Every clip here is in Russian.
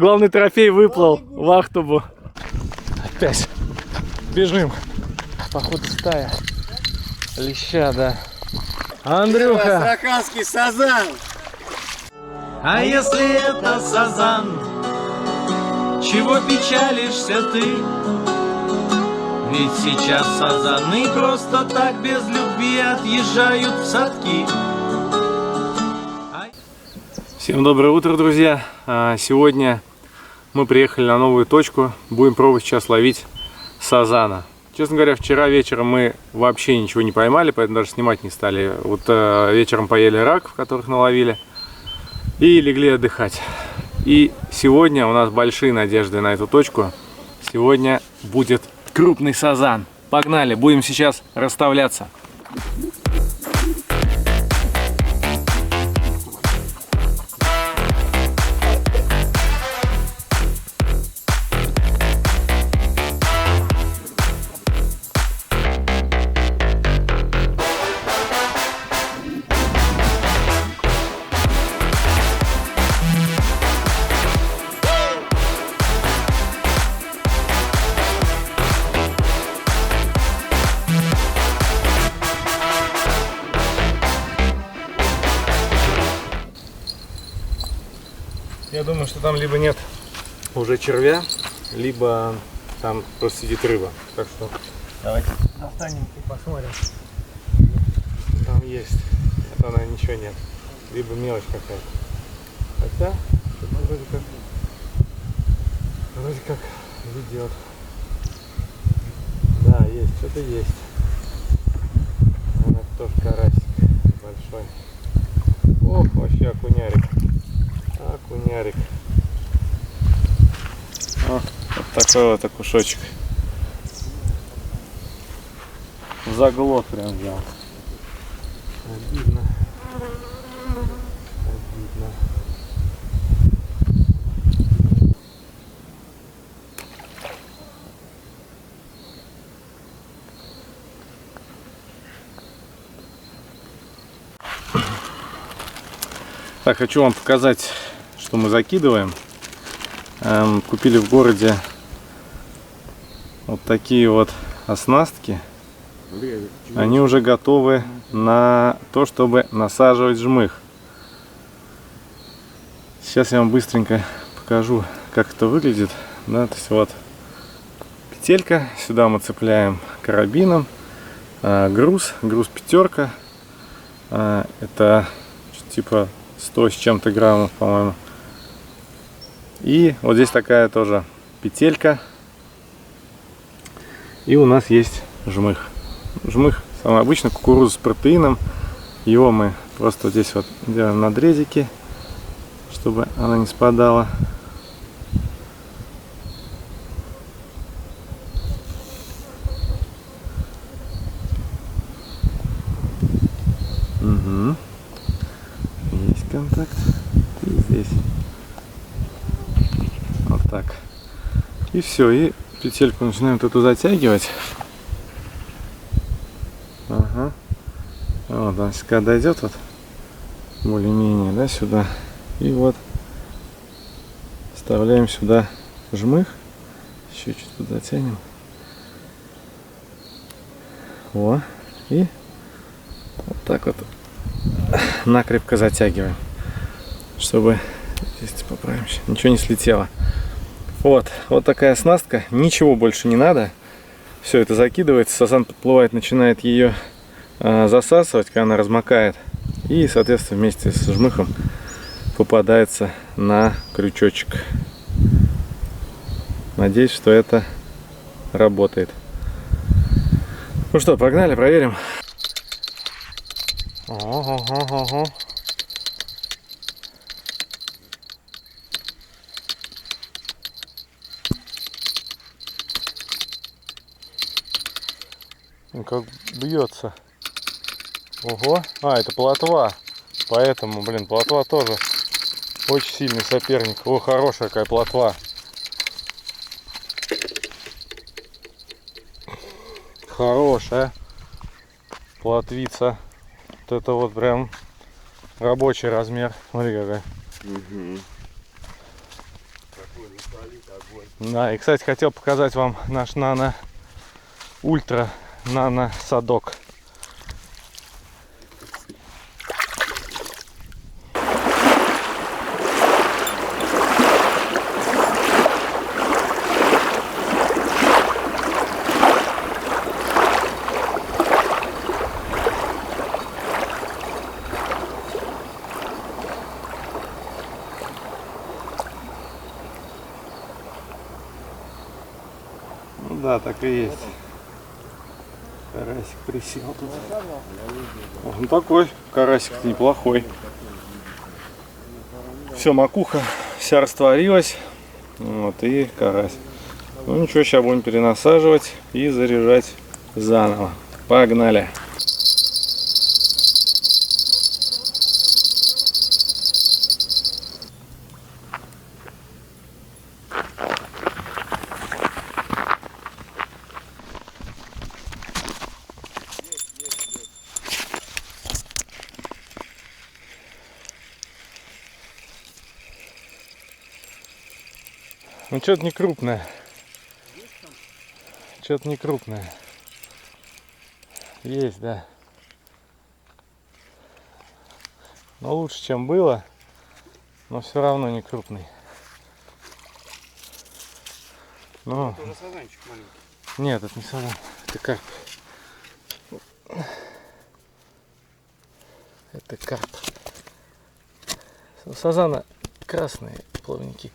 главный трофей выплыл в Ахтубу. Опять бежим. Походу стая. Леща, да. Андрюха. Астраханский сазан. А если это сазан, чего печалишься ты? Ведь сейчас сазаны просто так без любви отъезжают в садки. Всем доброе утро, друзья. Сегодня мы приехали на новую точку. Будем пробовать сейчас ловить сазана. Честно говоря, вчера вечером мы вообще ничего не поймали, поэтому даже снимать не стали. Вот вечером поели раков, которых наловили, и легли отдыхать. И сегодня у нас большие надежды на эту точку. Сегодня будет крупный сазан. Погнали, будем сейчас расставляться. Я думаю, что там либо нет уже червя, либо там просто сидит рыба. Так что давайте достанем и посмотрим. Там есть. Это, наверное, ничего нет. Либо мелочь какая-то. Хотя, что-то вроде как ведет. Да, есть, что-то есть. Она тоже карасик большой. Ох, вообще окунярик. Окунярик. О, вот такой вот окушочек. Заглот прям взял. Обидно. Обидно. Так, хочу вам показать, что мы закидываем. Купили в городе вот такие вот оснастки. Они уже готовы на то, чтобы насаживать жмых. Сейчас я вам быстренько покажу, как это выглядит. Да, то есть вот петелька, сюда мы цепляем карабином, груз пятерка. Это типа 100 с чем-то граммов, по-моему. И вот здесь такая тоже петелька. И у нас есть жмых. Жмых самый обычный, кукуруза с протеином. Его мы просто вот здесь вот делаем надрезики, чтобы она не спадала. Угу. Есть контакт. И здесь. Вот так. И все. И петельку начинаем тут затягивать. Ага. Вот, он когда дойдет вот более-менее, да, сюда. И вот вставляем сюда жмых. Еще чуть тут затянем. О. И вот так вот накрепко затягиваем, чтобы здесь поправимся, ничего не слетело. Вот такая оснастка, ничего больше не надо. Все это закидывается, сазан подплывает, начинает ее засасывать, когда она размокает, и, соответственно, вместе с жмыхом попадается на крючочек. Надеюсь, что это работает. Ну что, погнали, проверим. Ого. Как бьется. Ого. Это плотва. Поэтому, блин, плотва тоже очень сильный соперник. О, хорошая какая плотва. Хорошая плотвица. Вот это вот прям рабочий размер. Смотри какая. Угу. Да, и, кстати, хотел показать вам наш ультра нано садок. Ну да, так и есть. Карасик присел тут. Ну такой карасик неплохой. Все, макуха вся растворилась. Вот и карась. Ну ничего, сейчас будем перенасаживать и заряжать заново. Погнали! Ну что-то не крупное. Что-то не крупное. Есть, да. Но лучше, чем было. Но все равно не крупный. Но... Это уже сазанчик маленький. Нет, это не сазан. Это карп. Это карп. У сазана красные плавники.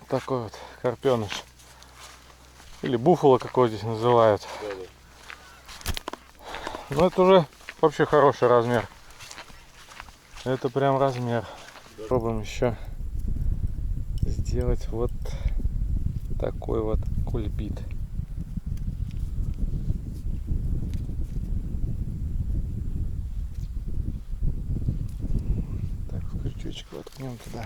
Такой вот карпеныш. Или буфало, какой здесь называют. Ну это уже вообще хороший размер. Это прям размер. Попробуем еще сделать вот такой вот кульбит. Так, в крючочек воткнем туда.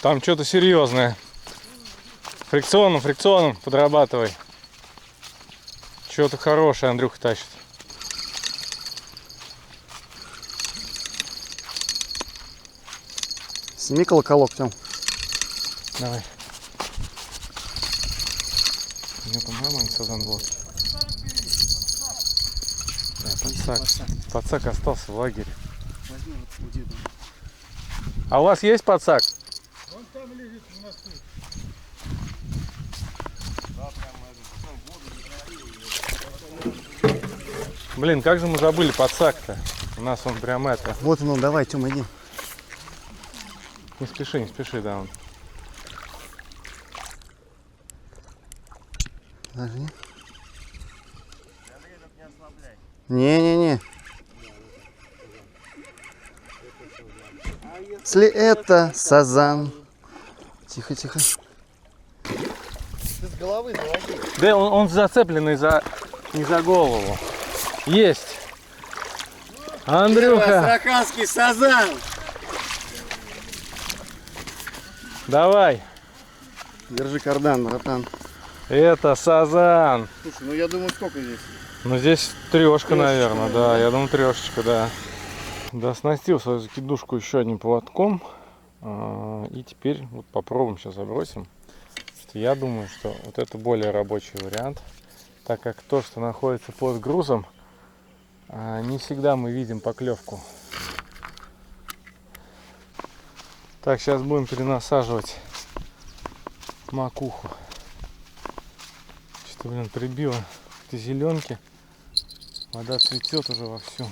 Там что-то серьезное. Фрикционом подрабатывай. Что-то хорошее Андрюха тащит. Сними колоколок, Тём. Давай. У меня там нормальный сазан был. Да, подсак остался в лагере. А у вас есть подсак? Он там лежит в мосту. Блин, как же мы забыли подсак-то? У нас он прям это. Вот он, давай, Тём, иди. Не спеши, да. Он. Подожди. Не-не-не. Если это сазан. Тихо. головы заводи. Да, он зацепленный не за голову. Есть. Андрюха, Астраханский сазан. давай. Держи кардан, братан. Это сазан. Слушай, ну я думаю, сколько здесь? Ну здесь трешка, наверное, да. Я думаю, трешечка, да. Да, оснастил свою закидушку еще одним поводком. И теперь вот попробуем, сейчас забросим. Я думаю, что вот это более рабочий вариант, так как то, что находится под грузом, не всегда мы видим поклевку. Так, сейчас будем перенасаживать макуху. Что-то, блин, прибило эти зеленки. Вода цветет уже вовсю.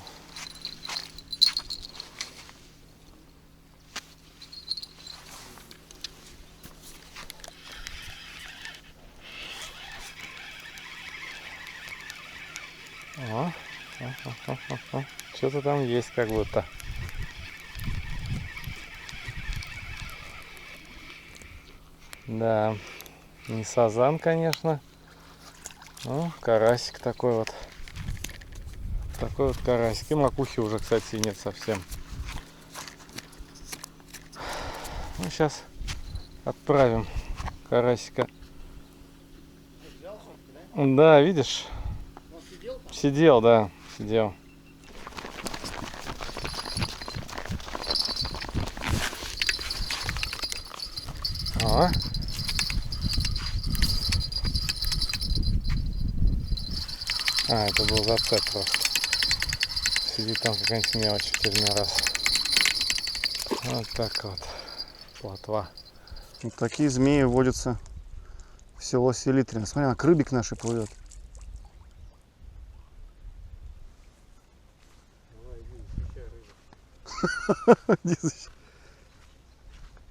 Что-то там есть как будто. Да, не сазан, конечно. Ну, карасик такой вот. Такой вот карасик. И макухи уже, кстати, нет совсем. Ну, сейчас отправим карасика. Да, видишь? Сидел, да, сидел. Это был зацеп просто. Сидит там какая-нибудь мелочь в очередной раз. Вот так вот. Плотва. Вот такие змеи водятся в село Селитрино. Смотри, как рыбик наш плывет.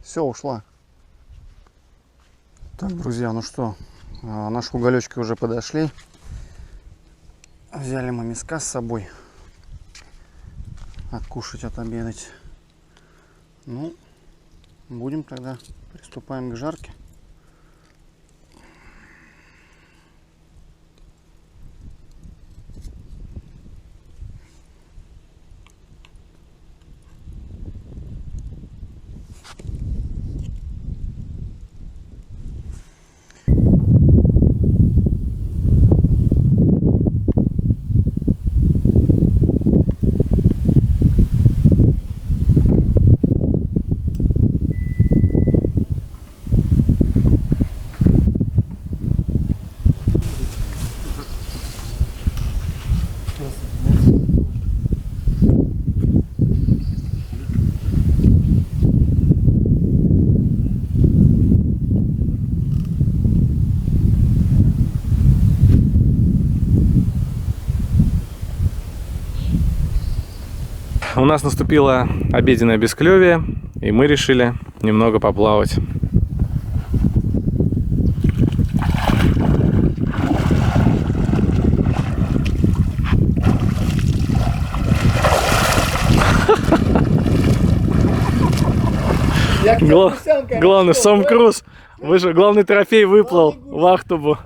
Все, ушла. Так, друзья, ну что, наши уголечки уже подошли. Взяли мы миска с собой. Откушать, отобедать. Ну, будем тогда, приступаем к жарке. У нас наступило обеденное бесклевие, и мы решили немного поплавать. Главный Сом Круз. Главный трофей выплыл в Ахтубу.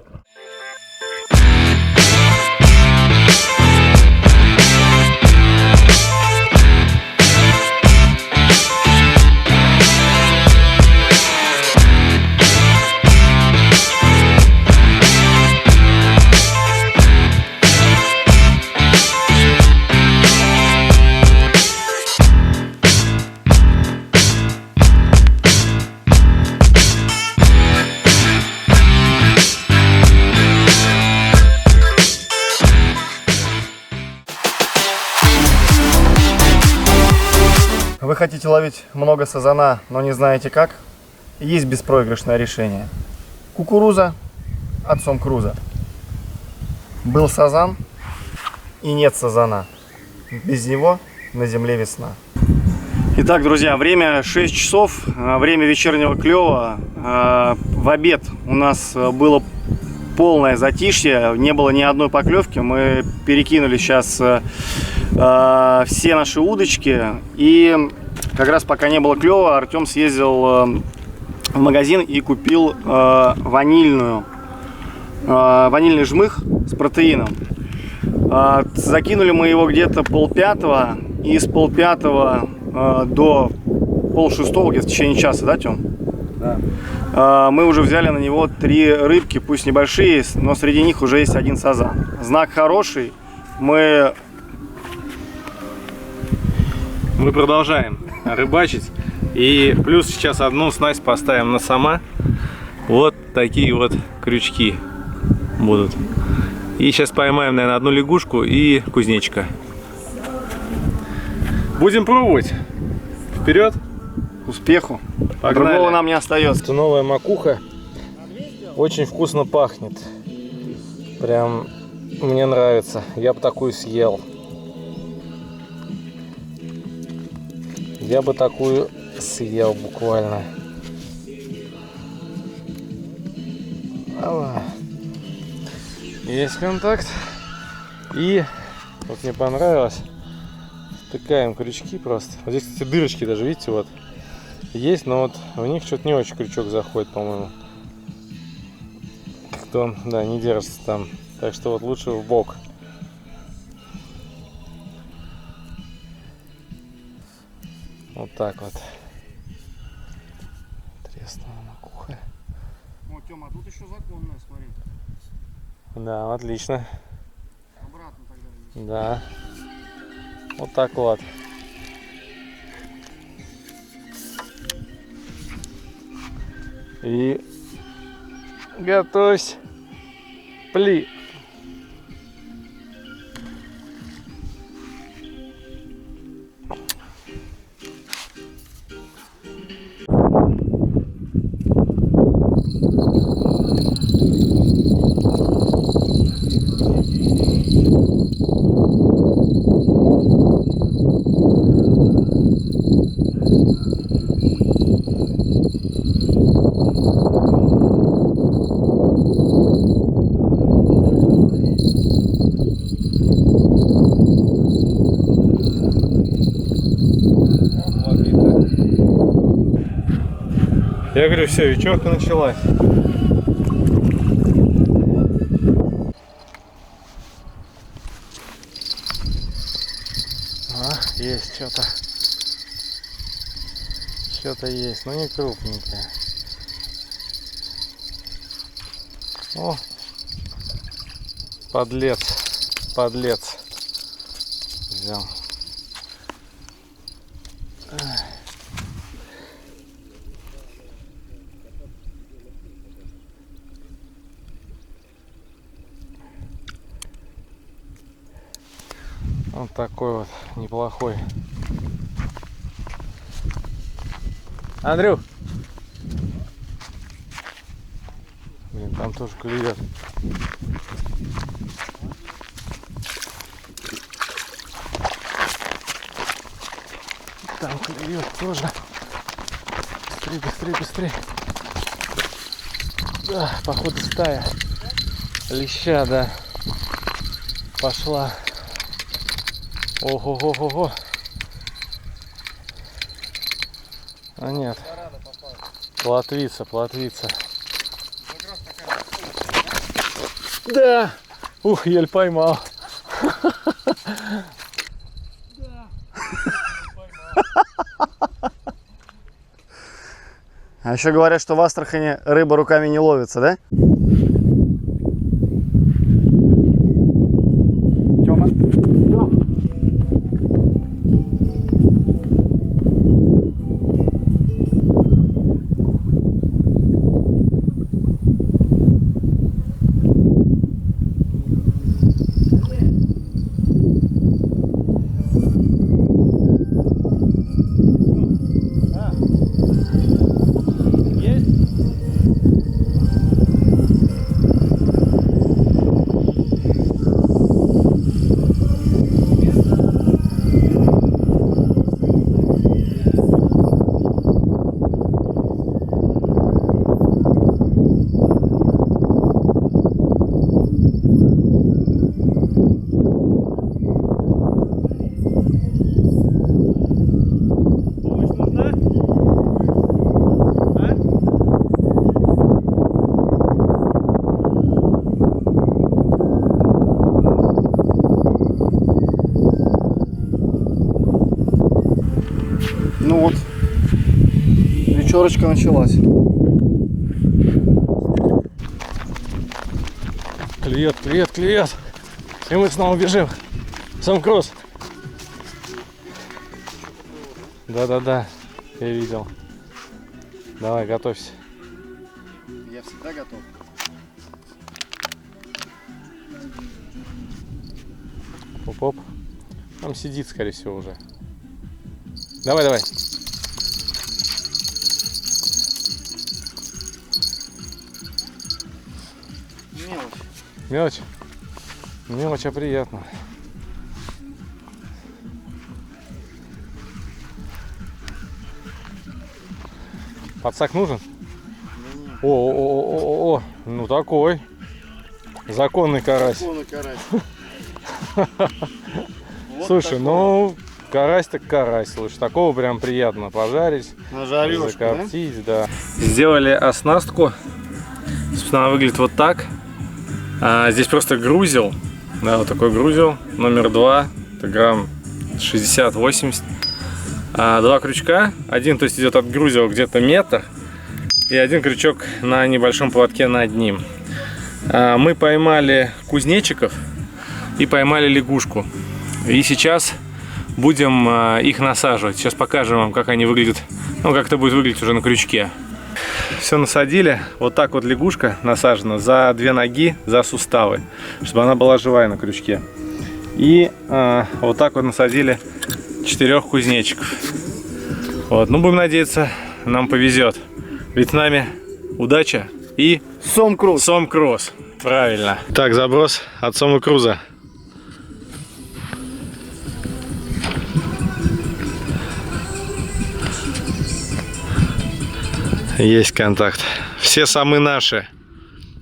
Вы хотите ловить много сазана, но не знаете как? Есть беспроигрышное решение. Кукуруза от Сом Круза. Был сазан и нет сазана. Без него на земле весна. Итак, друзья, время 6 часов, время вечернего клёва. В обед у нас было полное затишье, не было ни одной поклевки. Мы перекинули сейчас все наши удочки, и как раз пока не было клёва, Артем съездил в магазин и купил ванильную ванильный жмых с протеином. Закинули мы его где-то 4:30, и с 4:30 до 5:30, где-то в течение часа, да, Тём? Да. Мы уже взяли на него 3 рыбки, пусть небольшие, но среди них уже есть 1 сазан. Знак хороший. Мы продолжаем рыбачить. И плюс сейчас одну снасть поставим на сама. Вот такие вот крючки будут. И сейчас поймаем, наверное, одну лягушку и кузнечика. Будем пробовать. Вперед! успеху. Погнали. Другого нам не остается. Это новая макуха. Очень вкусно пахнет. Прям мне нравится. Я бы такую съел. Я бы такую съел буквально. Есть контакт. И вот мне понравилось. Втыкаем крючки просто. Вот здесь, кстати, дырочки даже, видите, вот есть, но вот в них что-то не очень крючок заходит, по-моему. Как-то он, да, не держится там. Так что вот лучше в бок. Вот так вот. Треснула макуха. О, Тёма, а тут еще законная, смотри. Да, отлично. Обратно тогда. Да. Вот так вот. И готовься. Пли. Я говорю, все, вечерка началась. Есть что-то. Что-то есть, но не крупненькое. О, подлец взял. Вот такой вот неплохой. Андрюх! Блин, там тоже клюет. Там клюет тоже. Быстрее, быстрее, быстрее. Да, походу стая. Леща, да. Пошла. Ого-го-го-го. А нет. Плотвица, плотвица. Да. Ух, еле поймал. А еще говорят, что в Астрахани рыба руками не ловится, да? Тёма? Ну вот, вечерочка началась. Клюет, клюет, клюет. И мы снова бежим. Сом Круз. Да-да-да, я видел. Давай, готовься. Я всегда готов. Оп-оп. Там сидит, скорее всего, уже. Давай, давай. Мелочь. Мелочь. Мелочь, а приятно. Подсак нужен? О, ну такой. Законный карась. Законный карась. Слушай, ну карась так карась. Слушай, такого прям приятно пожарить, На жарёшку, да? закоптить, да? Сделали оснастку. Собственно, она выглядит вот так. Здесь просто грузил. Да, вот такой грузил. Номер 2. Это грамм 60-80. Два крючка. Один, то есть, идет от грузила где-то метр. И один крючок на небольшом поводке над ним. Мы поймали кузнечиков и поймали лягушку. И сейчас будем их насаживать. Сейчас покажем вам, как они выглядят. Ну, как это будет выглядеть уже на крючке. Все насадили. Вот так вот лягушка насажена за 2 ноги, за суставы, чтобы она была живая на крючке. И вот так вот насадили 4 кузнечиков. Вот. Ну, будем надеяться, нам повезет. Ведь с нами удача и Сом Круз. Сом Круз. Правильно. Так, заброс от Сома Круза. Есть контакт. Все самы наши.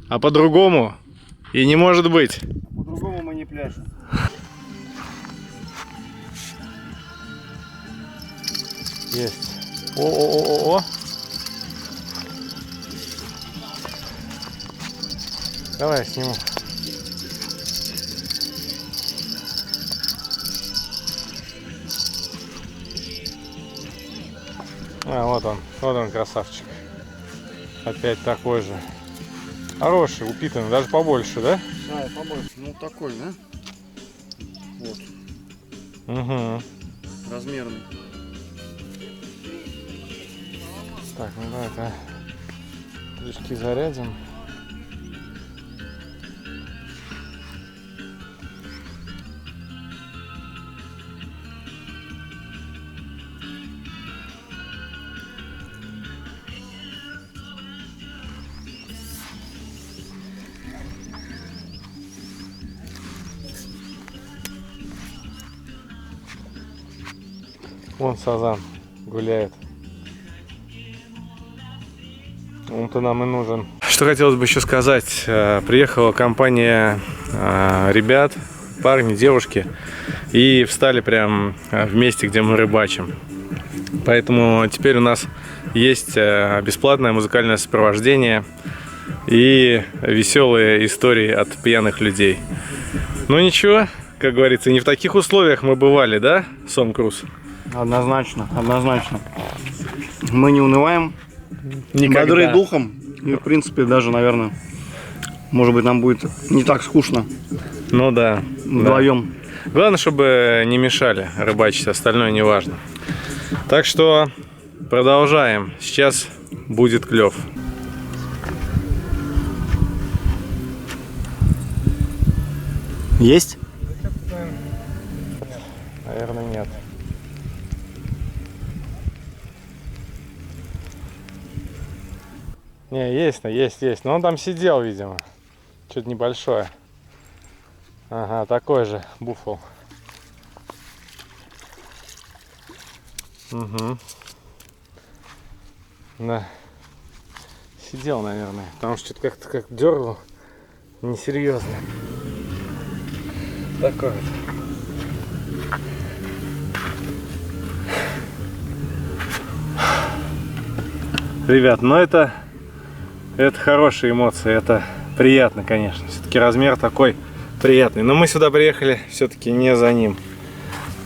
А по-другому и не может быть. По-другому мы не пляшем. Есть. О-о-о-о-о. Давай я сниму. Вот он красавчик. Опять такой же. Хороший, упитанный, даже побольше, да? Да, побольше. Ну такой, да? Вот. Угу. Размерный. Так, ну давай-ка крючки зарядим. Вон сазан гуляет. Он-то нам и нужен. Что хотелось бы еще сказать. Приехала компания ребят, парни, девушки. И встали прям в месте, где мы рыбачим. Поэтому теперь у нас есть бесплатное музыкальное сопровождение и веселые истории от пьяных людей. Ну ничего, как говорится, не в таких условиях мы бывали, да, Сом Круз? Однозначно, однозначно. Мы не унываем. Никогда. Бодры духом. И, в принципе, даже, наверное, может быть, нам будет не так скучно. Ну да. Вдвоем. Да. Главное, чтобы не мешали рыбачить, остальное не важно. Так что продолжаем. Сейчас будет клев. Есть? Наверное, нет. Не, есть. Но он там сидел, видимо. Что-то небольшое. Ага, такой же буфл. Угу. Да. Сидел, наверное. Потому что что-то как-то как дергал. Несерьезно. Такой вот. Ребят, ну это хорошие эмоции, это приятно, конечно. Все-таки размер такой приятный. Но мы сюда приехали все-таки не за ним,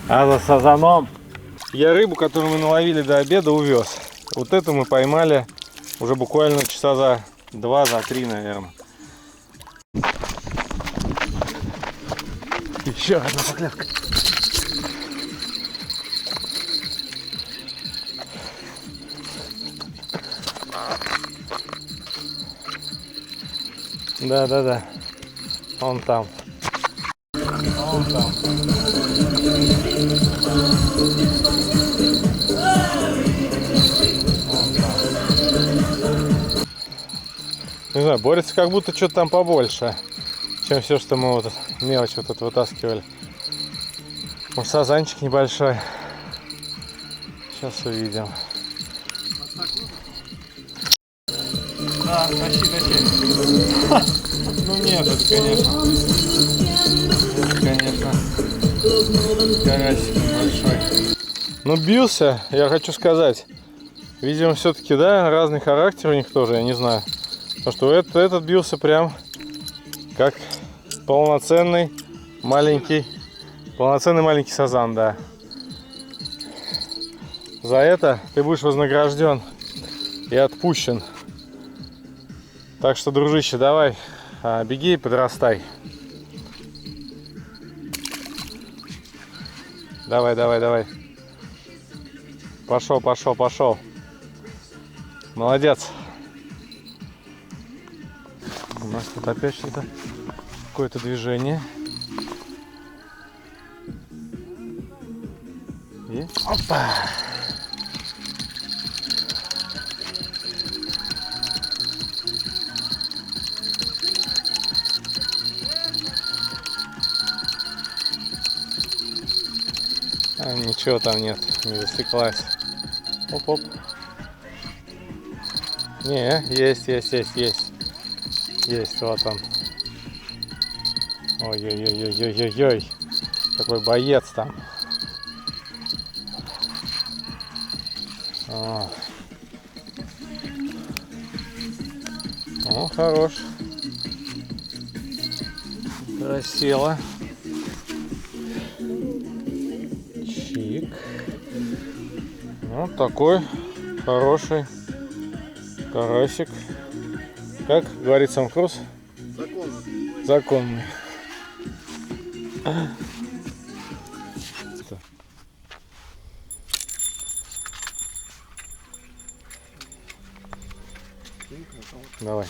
а за сазаном. Я рыбу, которую мы наловили до обеда, увез. Вот это мы поймали уже буквально часа за 2-3, наверное. Еще одна поклевка. Да. Он там. Он там. Не знаю, борется как будто что-то там побольше, чем все, что мы вот мелочь вот это вытаскивали. Вот сазанчик небольшой. Сейчас увидим. Да, тащи. Ну нет, это конечно, карасик небольшой. Ну бился, я хочу сказать. Видимо, все-таки, да, разный характер у них тоже, я не знаю. Потому что этот бился прям как полноценный маленький сазан, да. За это ты будешь вознагражден и отпущен. Так что, дружище, давай, беги и подрастай. Давай. Пошел. Молодец. У нас тут опять что-то, какое-то движение. И опа! Ничего там нет, не засеклась. Оп. Не, есть. Есть, вот он. Ой. Какой боец там. О, хорош. Красиво. Чик. Вот такой хороший карасик. Как говорит сам Круз? Законный. Давай.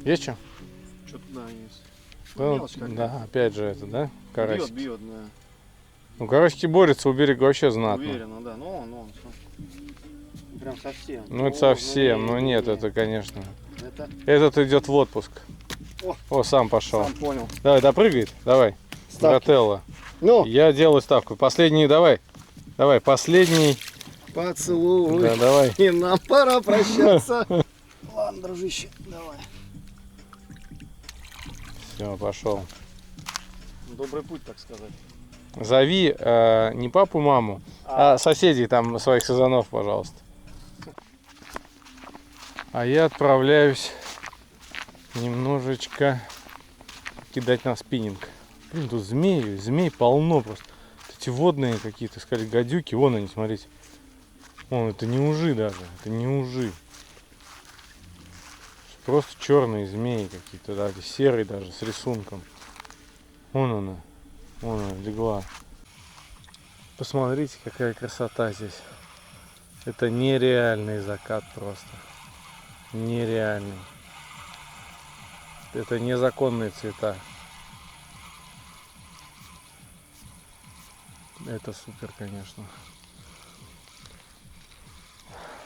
Есть что? Что-то да, есть. Ну, Мелочь какая-то. да, опять же это, да? Карасик. Бьет, да. Ну, карасики борются у берега вообще знатно. Уверенно, да. Ну, он. Всё. Прям совсем. Ну, это совсем. Ну, нет, это, конечно. Это Этот идет в отпуск. О, сам пошел. сам понял. Давай, допрыгает. Давай. Ставки. Брателло. Ну, Я делаю ставку. Последний, давай. Последний. поцелуй. Да, давай. И нам пора прощаться. Ладно, дружище, давай. Все, пошел. Добрый путь, так сказать. Зови не папу, маму, а соседей там, своих сазанов, пожалуйста. А я отправляюсь немножечко кидать на спиннинг. Блин, тут змей полно просто. Эти водные какие-то, сказали, гадюки. Вон они, смотрите. Вон, это не ужи даже. Это не ужи. Просто черные змеи какие-то, да, серые даже, с рисунком. Вон она легла. Посмотрите, какая красота здесь. Это нереальный закат просто. Нереальный. Это незаконные цвета. Это супер, конечно.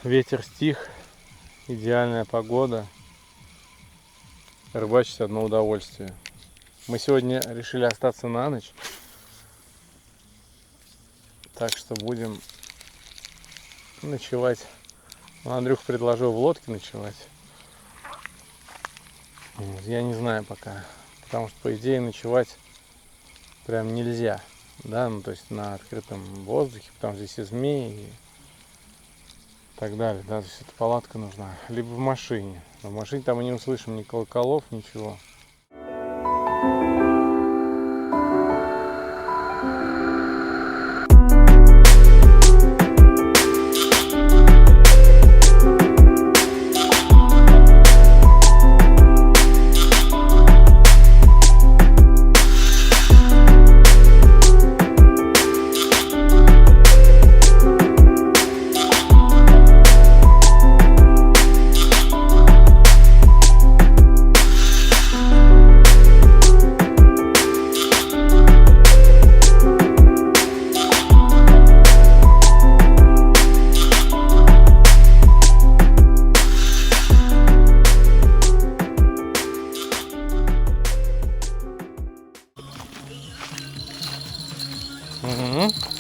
Ветер стих. Идеальная погода. Рыбачить одно удовольствие. Мы сегодня решили остаться на ночь. Так что будем ночевать. Андрюх предложил в лодке ночевать. Я не знаю пока. Потому что, по идее, ночевать прям нельзя. Да, ну то есть на открытом воздухе. Потому что здесь и змеи, так далее. Да, то есть эта палатка нужна. Либо в машине. Но в машине там мы не услышим ни колоколов, ничего.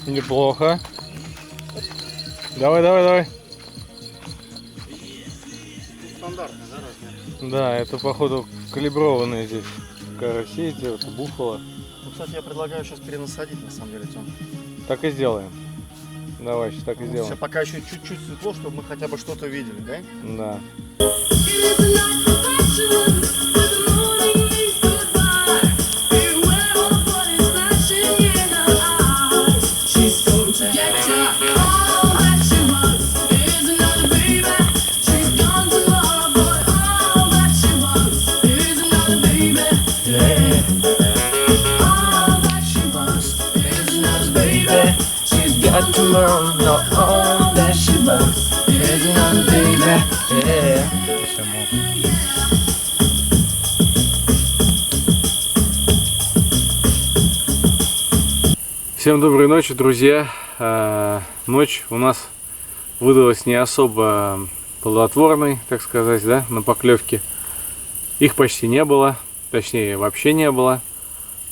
Неплохо. Давай, давай, давай. Стандартный, да, размер? Да, это походу калиброванные здесь караси, это буфало. Ну, кстати, я предлагаю сейчас перенасадить, на самом деле, Тём. Так и сделаем. Давай, сейчас так и Сейчас сделаем. пока еще чуть-чуть светло, чтобы мы хотя бы что-то видели, да? Да. Всем доброй ночи, друзья. Ночь у нас выдалась не особо плодотворной, так сказать, да, на поклевке. Их почти не было, точнее вообще не было.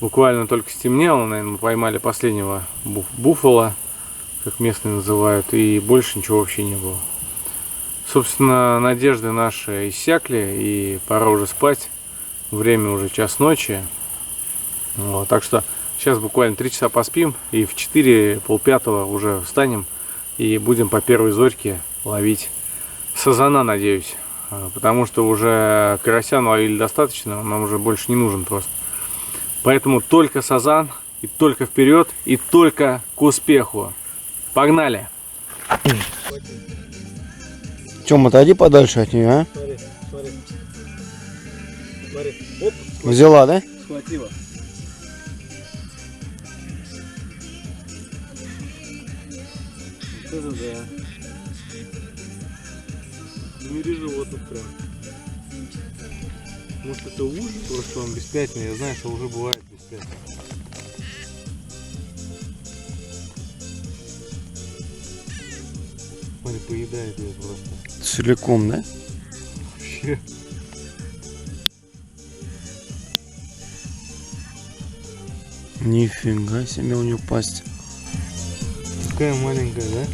Буквально только стемнело, наверное, мы поймали последнего буфала, как местные называют, и больше ничего вообще не было. Собственно, надежды наши иссякли, и пора уже спать. Время уже час ночи. Вот, так что сейчас буквально 3 часа поспим, и в 4, полпятого уже встанем и будем по первой зорьке ловить сазана, надеюсь. Потому что уже карася наловили достаточно, он нам уже больше не нужен просто. Поэтому только сазан, и только вперед, и только к успеху. Погнали! Тём, отойди подальше от нее, а? Смотри, смотри. Смотри. Оп, Взяла, да? схватила. Вот это да. В мире животных прям. Может это ужас, просто он беспятный, я знаю, что уже бывает беспятный. Смотри, поедает ее просто. Целиком, да? Вообще. Нифига себе у нее пасть. Такая маленькая, да?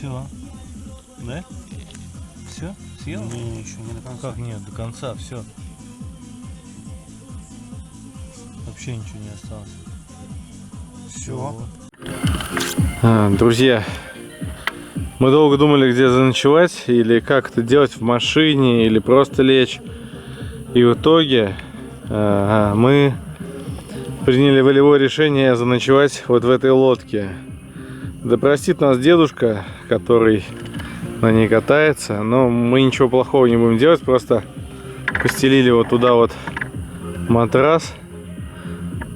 Все, да? Все? Съел? Не, еще не до конца. Как нет, до конца, все. Вообще ничего не осталось. Все. Друзья, мы долго думали, где заночевать, или как это делать в машине, или просто лечь. И в итоге мы приняли волевое решение заночевать вот в этой лодке. Да простит нас дедушка, который на ней катается, но мы ничего плохого не будем делать, просто постелили вот туда вот матрас,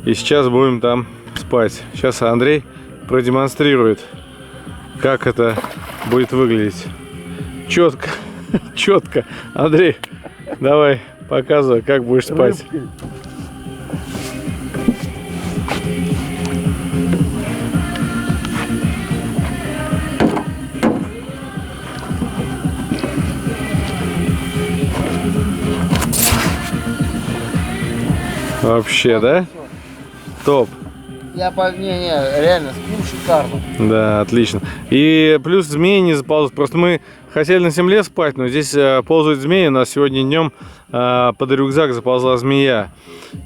и сейчас будем там спать. Сейчас Андрей продемонстрирует, как это будет выглядеть. Четко, четко. Андрей, давай, показывай, как будешь спать. Вообще, да? Топ. реально, спим шикарно. Да, отлично. И плюс змеи не заползут. Просто мы хотели на земле спать, но здесь ползают змеи. У нас сегодня днем под рюкзак заползла змея.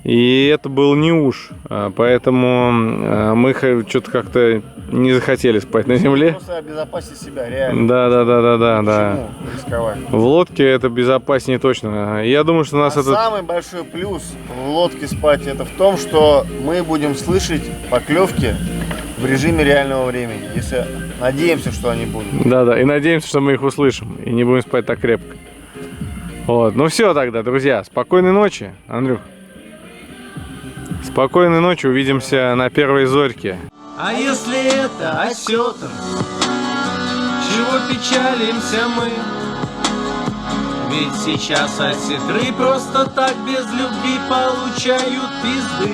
И это был не уж. Поэтому мы что-то как-то не захотели спать на земле. Просто обезопасить себя, реально. Да. Почему рисковать? В лодке это безопаснее точно. Я думаю, что нас это... Самый большой плюс в лодке спать это в том, что мы будем слышать поклевки в режиме реального времени. Если надеемся, что они будут. Да, и надеемся, что мы их услышим. И не будем спать так крепко. Вот. Ну все тогда, друзья. Спокойной ночи, Андрюх. Спокойной ночи. Увидимся на первой зорьке. А если это осетр, чего печалимся мы? Ведь сейчас осетры просто так без любви получают пизды.